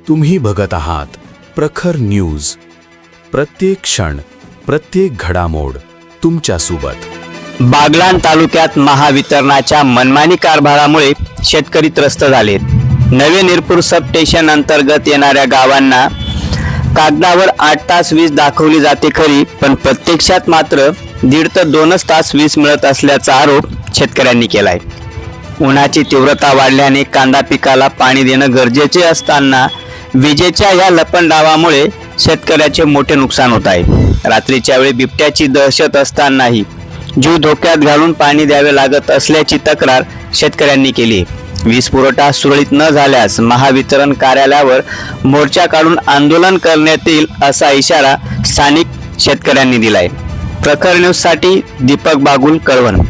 तुम्ही बघत आहात प्रखर न्यूज. प्रत्येक क्षण, प्रत्येक घडामोड तुमच्या सोबत. बागलाण तालुक्यात महावितरणाच्या मनमानी कारभारामुळे शेतकरी त्रस्त झालेत. नवे निरपूर सब स्टेशन अंतर्गत येणाऱ्या गावांना कागदावर 8 तास वीज दाखवली जाते खरी, पण प्रत्यक्षात मात्र 1.5 ते 2 तास वीज मिळत असल्याचा आरोप शेतकऱ्यांनी केलाय. उन्हाची तीव्रता वाढल्याने कांदा पिकाला पाणी देणं गरजेचे असताना विजेच्या या लपंडावामुळे शेतकऱ्याचे मोठे नुकसान होत आहे. रात्रीच्या वेळी बिबट्याची दहशत असतानाही जीव धोक्यात घालून पाणी द्यावे लागत असल्याची तक्रार शेतकऱ्यांनी केली. वीज पुरवठा सुरळीत न झाल्यास महावितरण कार्यालयावर मोर्चा काढून आंदोलन करण्यात येईल असा इशारा स्थानिक शेतकऱ्यांनी दिलाय. प्रखर न्यूज साठी दीपक बागुल, कळवण.